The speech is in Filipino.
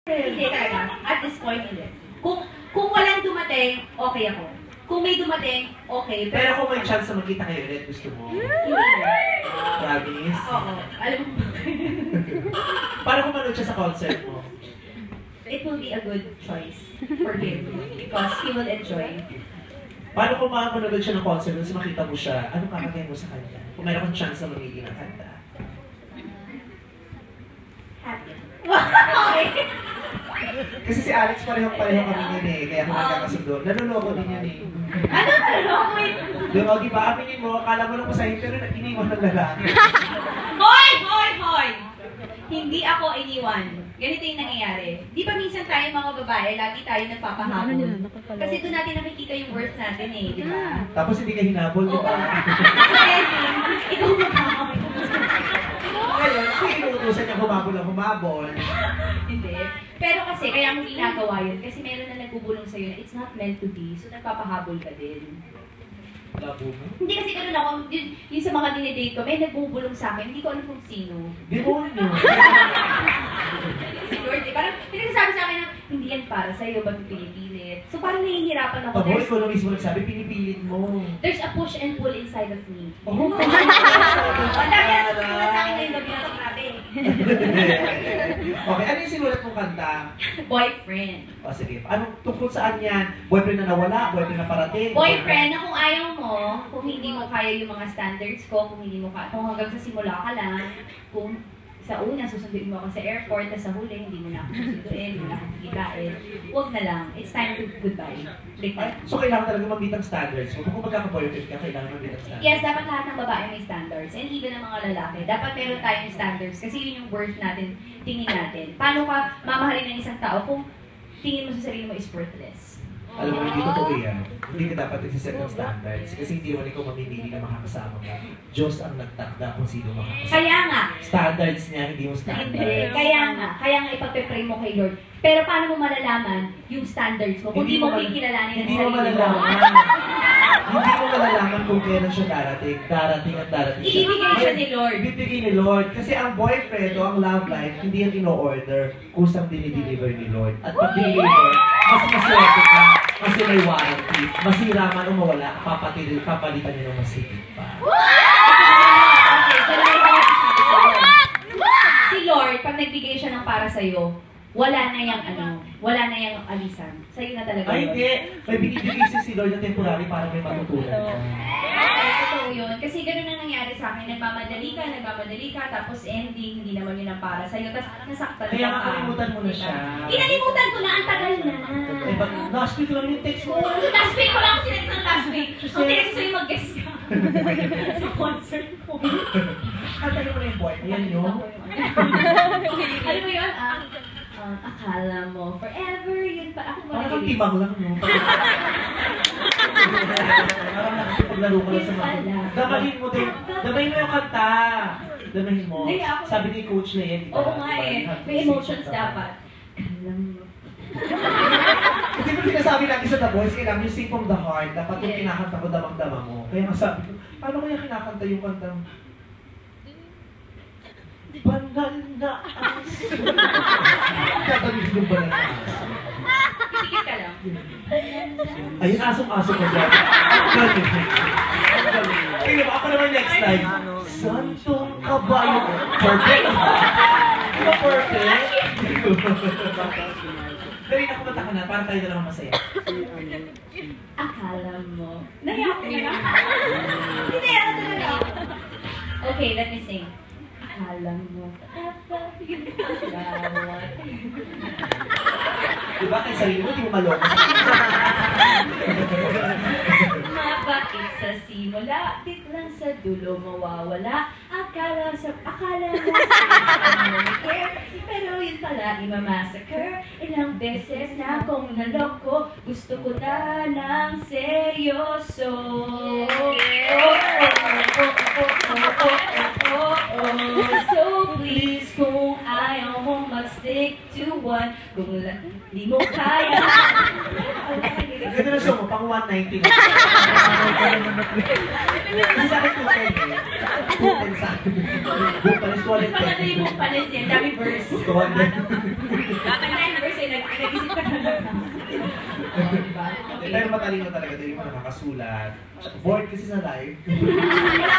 Hindi talaga. At this point, hindi. Kung walang dumating, okay ako. Kung may dumating, okay. Pero kung may chance na magkita kayo ulit, gusto mo? Hindi na. Promise? Oo. Alam mo ba? Para kung manood siya sa concert mo? It will be a good choice for him because he will enjoy. Paano kung manood siya ng concert, tapos makita mo siya, anong kakagayin mo sa kanya? Kung mayroon kang chance na magiging ang kanta. Happy. Kasi si Alex pareho kami yun eh, kaya kung nagkakasundo. Nanuloko din yan eh. Ano naloko? Diba, di ba, aminin mo, akala mo lang masahin, pero iniwan ng lalaki. Hoy! Hoy! Hoy! Hindi ako iniwan. Ganito yung nangyayari. Di ba minsan tayo mga babae, lagi tayo nagpapahabol. Kasi doon natin nakikita yung worth natin eh, di ba? Tapos hindi ka hinabol, di ba? Kasi, ikaw magkakamay. Ngayon, kung inuutusan niya humabol. Hindi. Pero kasi, kaya mo ginagawa yun. Kasi meron na nagbubulong sa'yo na it's not meant to be. So, nagpapahabol ka din. Labo mo? Hindi kasi ganun ako. Yung sa mga dinidate ko, may nagbubulong sa akin. Hindi ko alam kung sino. Demonyo. Si Lord, eh. Parang pinagsasabi sa akin na hindi yan para sa'yo, ba't pinipilit? So, parang nahihirapan ako. Pag ikaw na mismo nagsabi, pinipilit mo. There's a push and pull inside of me. Oh, Ang dami na natutunan sa akin ngayong gabi na ito, grabe. Okay, ano yung sinulat mong kanta? Boyfriend. O sige, anong tungkol saan yan? Boyfriend na nawala? Boyfriend na parating? Boyfriend na kung ayaw mo, kung hindi mo kaya yung mga standards ko, kung hindi mo kaya, kung hanggang sa simula ka lang, kung sa una, susunduin mo ako sa airport, na sa huli, hindi mo na ako susunduin, hindi mo na ako kikitain, huwag na lang. It's time to goodbye. So, kailangan talaga mambitang standards mo. Kung magkaka-boyfriend ka, kailangan mambitang standards. Yes, dapat lahat ng babae may standards. And even ng mga lalaki, dapat meron tayong standards. Kasi yun yung worth natin, tingin natin. Paano ka mamahalin ng isang tao kung tingin mo sa sarili mo is worthless? Alam mo, hindi totoo yan. Hindi ka dapat nagsiset ng standards. Kasi hindi naman ikaw mamimili na makakasama mo. Diyos ang nagtakda kung sino makakasama. Kaya nga. Standards niya, hindi mo Hindi. standards. Kaya nga ipagpe-pray mo kay Lord. Pero paano mo malalaman yung standards mo? Kung di mo kikilalanin ang Hindi mo sarili mo. malalaman. Hindi mo malalaman kung kailan siya darating. Darating at darating siya. Ibibigay siya ni Lord. Ibibigay ni Lord. Kasi ang boyfriend o ang love life, hindi yan ino-order. Kusang dinideliver ni Lord. At pag dinideliver, mas maswerte ka. Kasi may warranty. Masira man o mawala, papalitan niya ng masigit pa. Si Lord, pag nagbigay siya ng para sa'yo, wala na yung alisan. Sa'yo na talaga. Ay, hindi. May binibigay si Lord na temporary para may matutunan ka. Totoo yun. Kasi ganun ang nangyari sa akin. Nagmamadali ka, tapos ending, hindi naman yun ang para sa'yo. Tapos nasaktan ka. Kaya makalimutan mo na siya. Inalimutan ko na, ang tagal na. Eh, ba't last week lang yung text mo? Last week ko lang ako sinext ng last week. Ang text sa'yo mag-guest ka. Sa concert ko. Kantahin mo na yung boy. Ayan yun. Ano mo yun? Akala mo forever yun pa. Ako ba Parang timang lang, no? Parang nakapaglaro ko lang sa mga. Damahin mo din. Damahin mo yung kanta. Damahin mo. Sabi ni Coach na yan. Oo nga eh. May emotions dapat. Alam mo. Kasi kung sinasabi natin sa The Voice, kailangan yung sing from the heart. Dapat yung kinakanta ko, damang-dama mo. Kaya nga sabi ko, paano kaya kinakanta yung kantang banal na aso? Tatagin yung banal na aso. Pikit ka lang. Ayun, asong-aso ko dyan. Kaya ako naman next time. Santong kabayo. Perfect. Di ba perfect? Dali na kumanta ka na, para tayo na lang masaya. Akala mo. Nayak niya na. Hindi, ako talaga. Okay, let me sing. Akala mo. Diba kay sarili mo, di mo maloko. Mabait sa simula, biglang sa dulo mawawala. Akala mo sa care, pero yun pala imamassacre. Ilang beses na akong naloko, gusto ko na ng seryoso. So please, kung ayaw mong mag-stick to one, kung di mo kaya. Ganda na show mo, pang 190 na. Kasi sa akin 210 eh. 210 sa akin. Buong palis, 210. Pala na yung palis yan, dami verse. 210. Nag-isip ka talaga. Diba? Okay. Pero matalino talaga, hindi mo nakakasulat. Bored kasi sa life. Wala